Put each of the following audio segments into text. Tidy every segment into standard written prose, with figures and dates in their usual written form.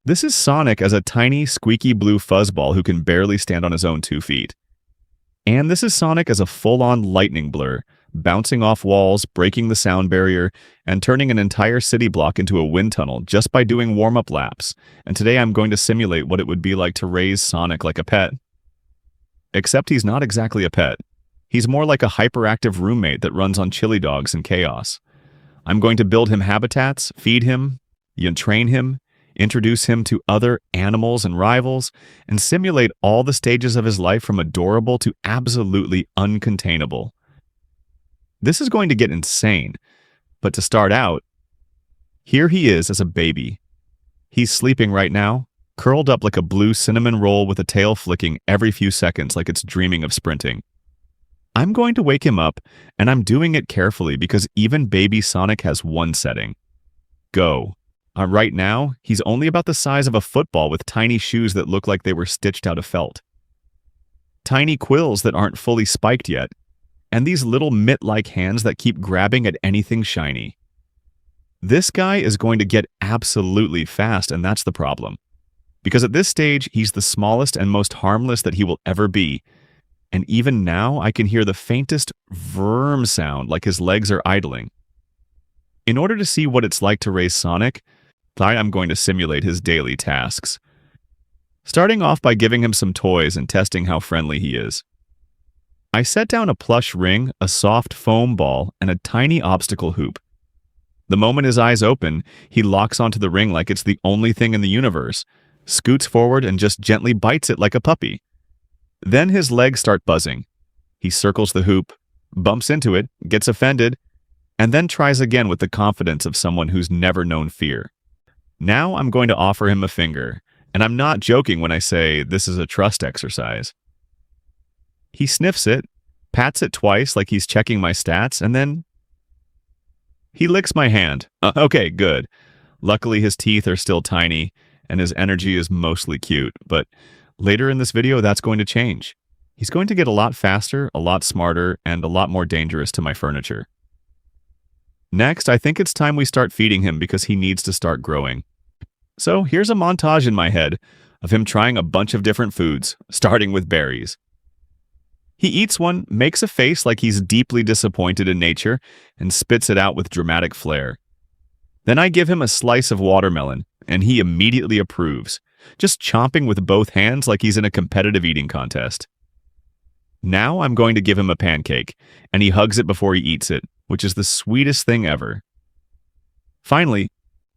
This is Sonic as a tiny, squeaky blue fuzzball who can barely stand on his own 2 feet. And this is Sonic as a full-on lightning blur, bouncing off walls, breaking the sound barrier, and turning an entire city block into a wind tunnel just by doing warm-up laps. And today I'm going to simulate what it would be like to raise Sonic like a pet. Except he's not exactly a pet. He's more like a hyperactive roommate that runs on chili dogs and chaos. I'm going to build him habitats, feed him, train him, introduce him to other animals and rivals, and simulate all the stages of his life from adorable to absolutely uncontainable. This is going to get insane, but to start out, here he is as a baby. He's sleeping right now, curled up like a blue cinnamon roll with a tail flicking every few seconds like it's dreaming of sprinting. I'm going to wake him up, and I'm doing it carefully because even baby Sonic has one setting. Go. Right now, he's only about the size of a football with tiny shoes that look like they were stitched out of felt. Tiny quills that aren't fully spiked yet, and these little mitt-like hands that keep grabbing at anything shiny. This guy is going to get absolutely fast, and that's the problem. Because at this stage, he's the smallest and most harmless that he will ever be. And even now, I can hear the faintest vrrm sound like his legs are idling. In order to see what it's like to raise Sonic, I'm going to simulate his daily tasks. Starting off by giving him some toys and testing how friendly he is. I set down a plush ring, a soft foam ball, and a tiny obstacle hoop. The moment his eyes open, he locks onto the ring like it's the only thing in the universe, scoots forward and just gently bites it like a puppy. Then his legs start buzzing. He circles the hoop, bumps into it, gets offended, and then tries again with the confidence of someone who's never known fear. Now I'm going to offer him a finger, and I'm not joking when I say this is a trust exercise. He sniffs it, pats it twice like he's checking my stats, and then he licks my hand. Okay, good. Luckily his teeth are still tiny, and his energy is mostly cute, but later in this video that's going to change. He's going to get a lot faster, a lot smarter, and a lot more dangerous to my furniture. Next, I think it's time we start feeding him because he needs to start growing. So here's a montage in my head of him trying a bunch of different foods, starting with berries. He eats one, makes a face like he's deeply disappointed in nature, and spits it out with dramatic flair. Then I give him a slice of watermelon, and he immediately approves, just chomping with both hands like he's in a competitive eating contest. Now I'm going to give him a pancake, and he hugs it before he eats it, which is the sweetest thing ever. Finally,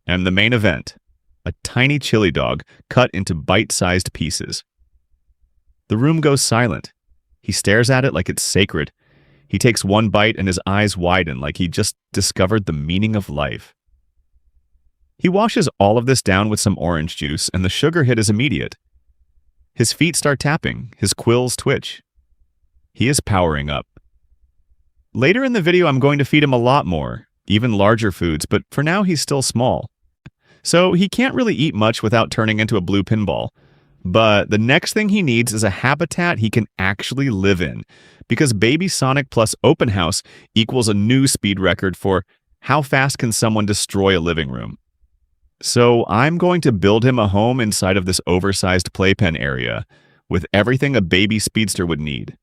and the main event, a tiny chili dog cut into bite-sized pieces. The room goes silent. He stares at it like it's sacred. He takes one bite and his eyes widen like he just discovered the meaning of life. He washes all of this down with some orange juice, and the sugar hit is immediate. His feet start tapping, his quills twitch. He is powering up. Later in the video, I'm going to feed him a lot more, even larger foods, but for now he's still small. So he can't really eat much without turning into a blue pinball. But the next thing he needs is a habitat he can actually live in, because Baby Sonic plus Open House equals a new speed record for how fast can someone destroy a living room. So I'm going to build him a home inside of this oversized playpen area, with everything a baby speedster would need.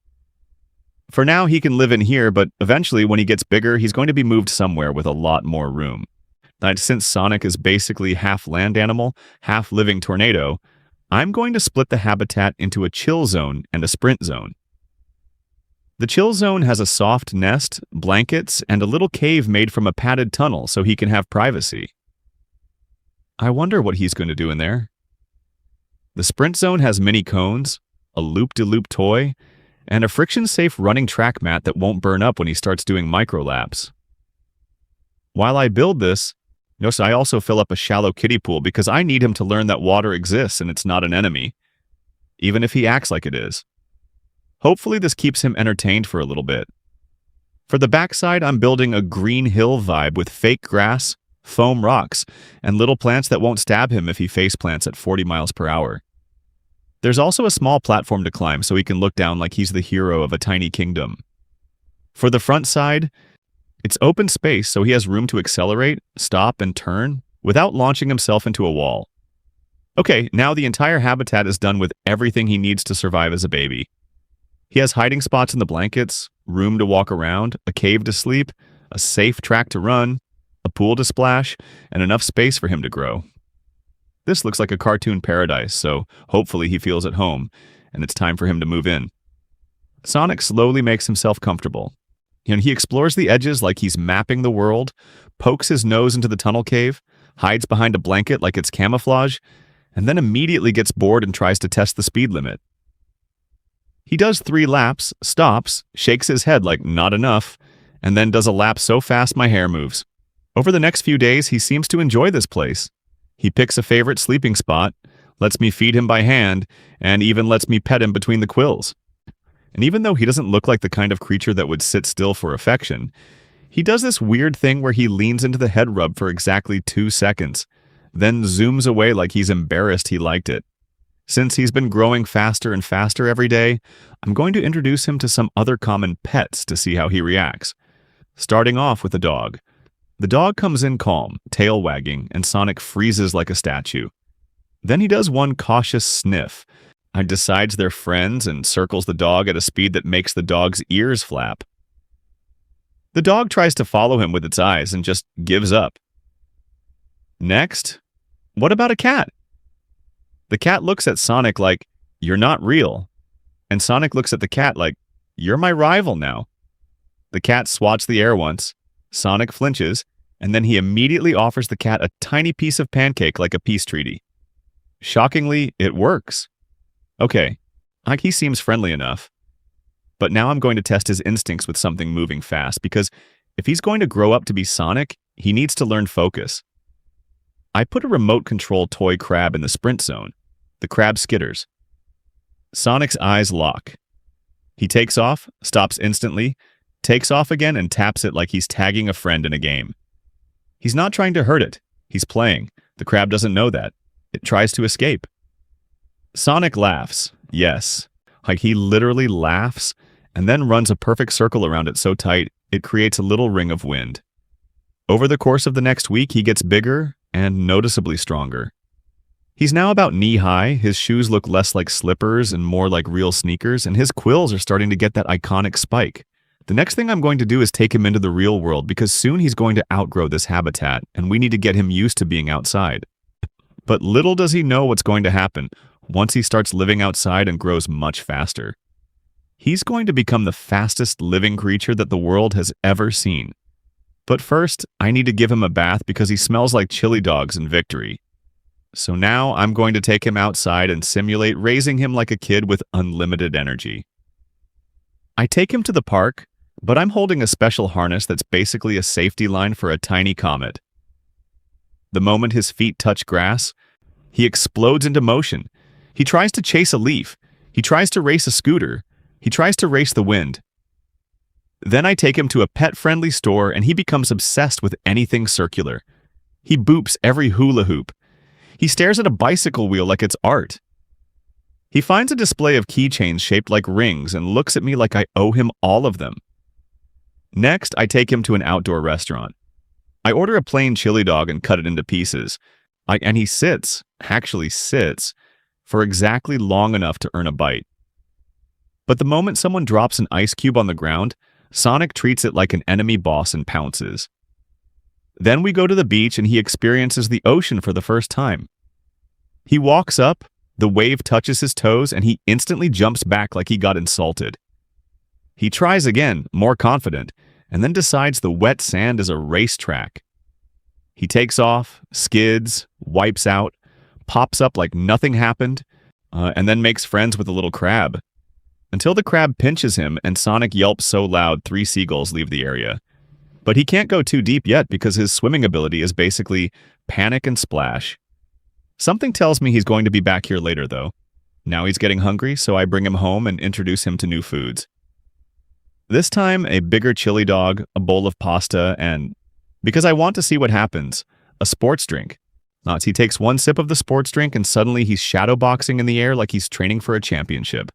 For now, he can live in here, but eventually, when he gets bigger, he's going to be moved somewhere with a lot more room. Since Sonic is basically half land animal, half living tornado, I'm going to split the habitat into a chill zone and a sprint zone. The chill zone has a soft nest, blankets, and a little cave made from a padded tunnel so he can have privacy. I wonder what he's going to do in there. The sprint zone has mini cones, a loop-de-loop toy, and a friction-safe running track mat that won't burn up when he starts doing micro-laps. While I build this, notice I also fill up a shallow kiddie pool because I need him to learn that water exists and it's not an enemy, even if he acts like it is. Hopefully this keeps him entertained for a little bit. For the backside, I'm building a green hill vibe with fake grass, foam rocks, and little plants that won't stab him if he face plants at 40 miles per hour. There's also a small platform to climb so he can look down like he's the hero of a tiny kingdom. For the front side, it's open space so he has room to accelerate, stop, and turn without launching himself into a wall. Okay, now the entire habitat is done with everything he needs to survive as a baby. He has hiding spots in the blankets, room to walk around, a cave to sleep, a safe track to run, a pool to splash, and enough space for him to grow. This looks like a cartoon paradise, so hopefully he feels at home, and it's time for him to move in. Sonic slowly makes himself comfortable. And he explores the edges like he's mapping the world, pokes his nose into the tunnel cave, hides behind a blanket like it's camouflage, and then immediately gets bored and tries to test the speed limit. He does 3 laps, stops, shakes his head like not enough, and then does a lap so fast my hair moves. Over the next few days, he seems to enjoy this place. He picks a favorite sleeping spot, lets me feed him by hand, and even lets me pet him between the quills. And even though he doesn't look like the kind of creature that would sit still for affection, he does this weird thing where he leans into the head rub for exactly 2 seconds, then zooms away like he's embarrassed he liked it. Since he's been growing faster and faster every day, I'm going to introduce him to some other common pets to see how he reacts. Starting off with the dog. The dog comes in calm, tail wagging, and Sonic freezes like a statue. Then he does one cautious sniff, and decides they're friends and circles the dog at a speed that makes the dog's ears flap. The dog tries to follow him with its eyes and just gives up. Next, what about a cat? The cat looks at Sonic like, "You're not real." And Sonic looks at the cat like, "You're my rival now." The cat swats the air once, Sonic flinches, and then he immediately offers the cat a tiny piece of pancake like a peace treaty. Shockingly, it works. Okay, he seems friendly enough. But now I'm going to test his instincts with something moving fast, because if he's going to grow up to be Sonic, he needs to learn focus. I put a remote-control toy crab in the sprint zone. The crab skitters. Sonic's eyes lock. He takes off, stops instantly, takes off again, and taps it like he's tagging a friend in a game. He's not trying to hurt it. He's playing. The crab doesn't know that. It tries to escape. Sonic laughs. Yes. He literally laughs, and then runs a perfect circle around it so tight, it creates a little ring of wind. Over the course of the next week, he gets bigger and noticeably stronger. He's now about knee-high, his shoes look less like slippers and more like real sneakers, and his quills are starting to get that iconic spike. The next thing I'm going to do is take him into the real world, because soon he's going to outgrow this habitat, and we need to get him used to being outside. But little does he know what's going to happen once he starts living outside and grows much faster. He's going to become the fastest living creature that the world has ever seen. But first, I need to give him a bath because he smells like chili dogs in Victory. So now I'm going to take him outside and simulate raising him like a kid with unlimited energy. I take him to the park, but I'm holding a special harness that's basically a safety line for a tiny comet. The moment his feet touch grass, he explodes into motion. He tries to chase a leaf. He tries to race a scooter. He tries to race the wind. Then I take him to a pet-friendly store and he becomes obsessed with anything circular. He boops every hula hoop. He stares at a bicycle wheel like it's art. He finds a display of keychains shaped like rings and looks at me like I owe him all of them. Next, I take him to an outdoor restaurant. I order a plain chili dog and cut it into pieces. And he actually sits, for exactly long enough to earn a bite. But the moment someone drops an ice cube on the ground, Sonic treats it like an enemy boss and pounces. Then we go to the beach and he experiences the ocean for the first time. He walks up, the wave touches his toes, and he instantly jumps back like he got insulted. He tries again, more confident, and then decides the wet sand is a racetrack. He takes off, skids, wipes out, pops up like nothing happened, and then makes friends with a little crab. Until the crab pinches him and Sonic yelps so loud 3 seagulls leave the area. But he can't go too deep yet because his swimming ability is basically panic and splash. Something tells me he's going to be back here later, though. Now he's getting hungry, so I bring him home and introduce him to new foods. This time, a bigger chili dog, a bowl of pasta, and, because I want to see what happens, a sports drink. He takes one sip of the sports drink and suddenly he's shadowboxing in the air like he's training for a championship.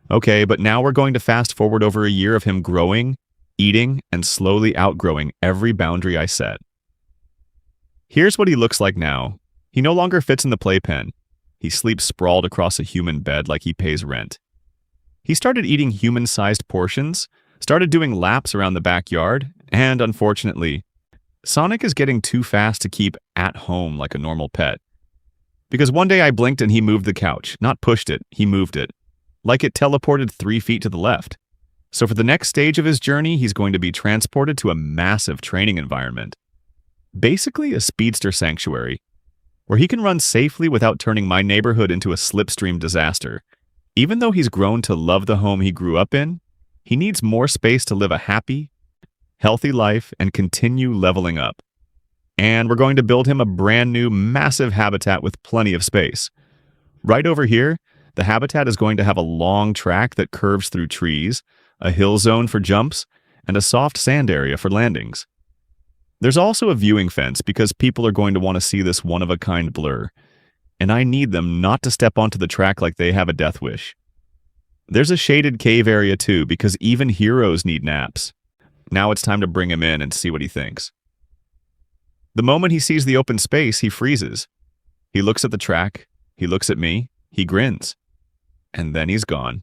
Okay, but now we're going to fast forward over a year of him growing, eating, and slowly outgrowing every boundary I set. Here's what he looks like now. He no longer fits in the playpen. He sleeps sprawled across a human bed like he pays rent. He started eating human-sized portions, started doing laps around the backyard, and unfortunately, Sonic is getting too fast to keep at home like a normal pet. Because one day I blinked and he moved the couch. Not pushed it, he moved it. Like it teleported 3 feet to the left. So for the next stage of his journey, he's going to be transported to a massive training environment. Basically a speedster sanctuary, where he can run safely without turning my neighborhood into a slipstream disaster. Even though he's grown to love the home he grew up in, he needs more space to live a happy, healthy life and continue leveling up. And we're going to build him a brand new, massive habitat with plenty of space. Right over here, the habitat is going to have a long track that curves through trees, a hill zone for jumps, and a soft sand area for landings. There's also a viewing fence because people are going to want to see this one-of-a-kind blur, and I need them not to step onto the track like they have a death wish. There's a shaded cave area too because even heroes need naps. Now it's time to bring him in and see what he thinks. The moment he sees the open space, he freezes. He looks at the track, he looks at me, he grins, and then he's gone.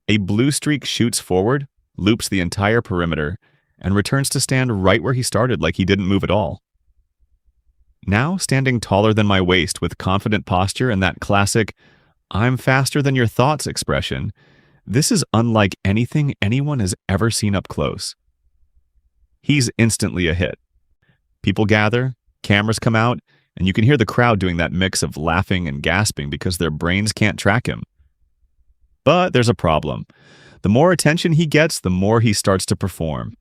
A blue streak shoots forward, loops the entire perimeter, and returns to stand right where he started like he didn't move at all. Now, standing taller than my waist with confident posture and that classic, "I'm faster than your thoughts" expression, this is unlike anything anyone has ever seen up close. He's instantly a hit. People gather, cameras come out, and you can hear the crowd doing that mix of laughing and gasping because their brains can't track him. But there's a problem. The more attention he gets, the more he starts to perform.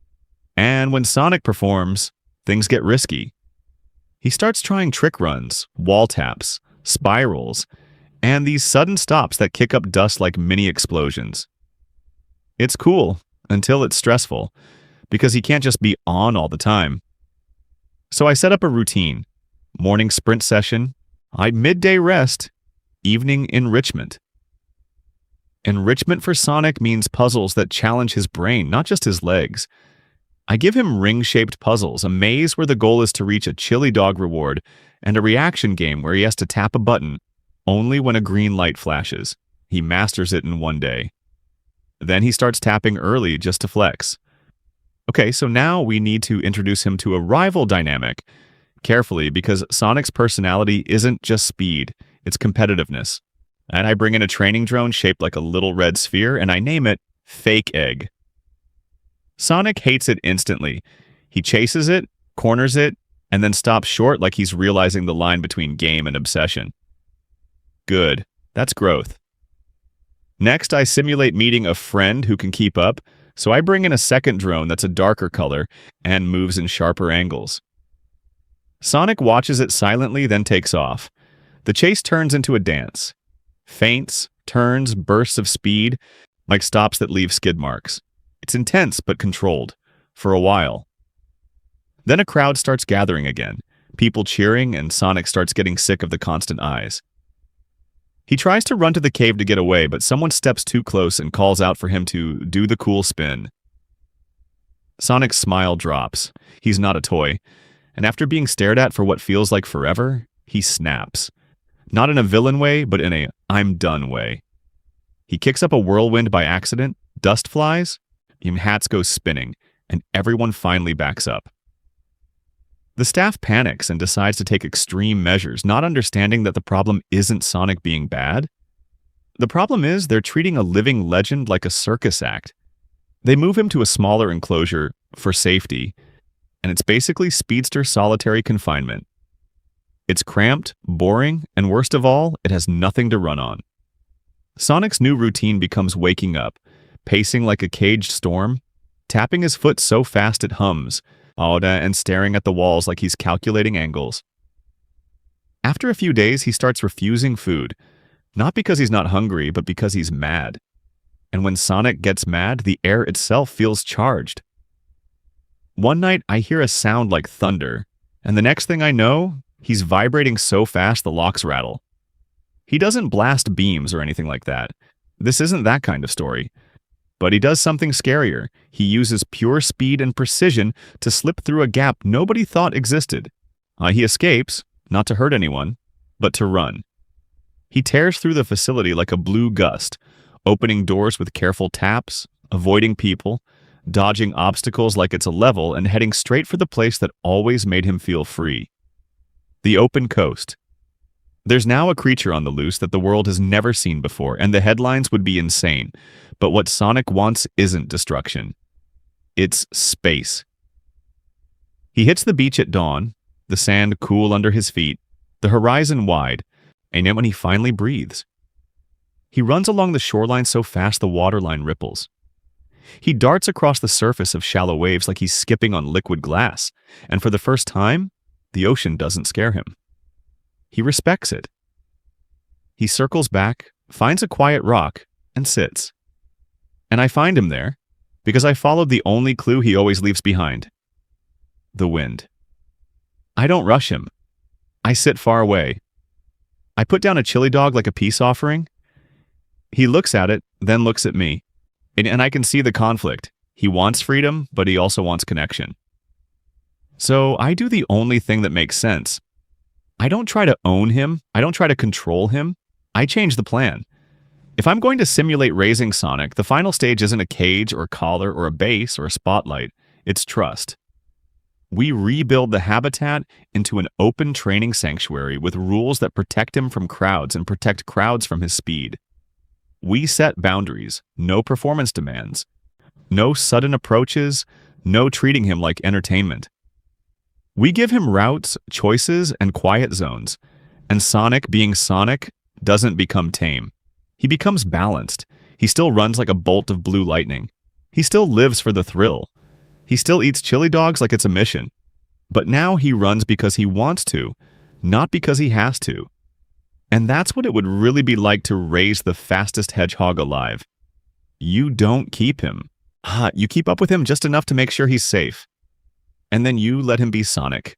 And when Sonic performs, things get risky. He starts trying trick runs, wall taps, spirals, and these sudden stops that kick up dust like mini explosions. It's cool until it's stressful, because he can't just be on all the time. So I set up a routine. Morning sprint session, midday rest, evening enrichment. Enrichment for Sonic means puzzles that challenge his brain, not just his legs. I give him ring-shaped puzzles, a maze where the goal is to reach a chili dog reward, and a reaction game where he has to tap a button only when a green light flashes. He masters it in one day. Then he starts tapping early just to flex. Okay, so now we need to introduce him to a rival dynamic. Carefully, because Sonic's personality isn't just speed, it's competitiveness. And I bring in a training drone shaped like a little red sphere, and I name it Fake Egg. Sonic hates it instantly. He chases it, corners it, and then stops short like he's realizing the line between game and obsession. Good. That's growth. Next, I simulate meeting a friend who can keep up, so I bring in a second drone that's a darker color and moves in sharper angles. Sonic watches it silently, then takes off. The chase turns into a dance. Feints, turns, bursts of speed, like stops that leave skid marks. It's intense but controlled, for a while. Then a crowd starts gathering again, people cheering, and Sonic starts getting sick of the constant eyes. He tries to run to the cave to get away, but someone steps too close and calls out for him to do the cool spin. Sonic's smile drops. He's not a toy. And after being stared at for what feels like forever, he snaps. Not in a villain way, but in a "I'm done" way. He kicks up a whirlwind by accident, dust flies, and hats go spinning, and everyone finally backs up. The staff panics and decides to take extreme measures, not understanding that the problem isn't Sonic being bad. The problem is they're treating a living legend like a circus act. They move him to a smaller enclosure for safety, and it's basically speedster solitary confinement. It's cramped, boring, and worst of all, it has nothing to run on. Sonic's new routine becomes waking up, pacing like a caged storm, tapping his foot so fast it hums, and staring at the walls like he's calculating angles. After a few days, he starts refusing food, not because he's not hungry, but because he's mad. And when Sonic gets mad, the air itself feels charged. One night, I hear a sound like thunder, and the next thing I know, he's vibrating so fast the locks rattle. He doesn't blast beams or anything like that. This isn't that kind of story. But he does something scarier. He uses pure speed and precision to slip through a gap nobody thought existed. He escapes, not to hurt anyone, but to run. He tears through the facility like a blue gust, opening doors with careful taps, avoiding people, dodging obstacles like it's a level, and heading straight for the place that always made him feel free. The open coast. There's now a creature on the loose that the world has never seen before, and the headlines would be insane. But what Sonic wants isn't destruction. It's space. He hits the beach at dawn, the sand cool under his feet, the horizon wide, and yet when he finally breathes, he runs along the shoreline so fast the waterline ripples. He darts across the surface of shallow waves like he's skipping on liquid glass, and for the first time, the ocean doesn't scare him. He respects it. He circles back, finds a quiet rock, and sits. And I find him there because I followed the only clue he always leaves behind: the wind. I don't rush him. I sit far away. I put down a chili dog like a peace offering. He looks at it, then looks at me. And I can see the conflict. He wants freedom, but he also wants connection. So I do the only thing that makes sense. I don't try to own him. I don't try to control him. I change the plan. If I'm going to simulate raising Sonic, the final stage isn't a cage or a collar or a base or a spotlight. It's trust. We rebuild the habitat into an open training sanctuary with rules that protect him from crowds and protect crowds from his speed. We set boundaries, no performance demands, no sudden approaches, no treating him like entertainment. We give him routes, choices, and quiet zones, and Sonic, being Sonic, doesn't become tame. He becomes balanced. He still runs like a bolt of blue lightning. He still lives for the thrill. He still eats chili dogs like it's a mission. But now he runs because he wants to, not because he has to. And that's what it would really be like to raise the fastest hedgehog alive. You don't keep him. You keep up with him just enough to make sure he's safe. And then you let him be Sonic,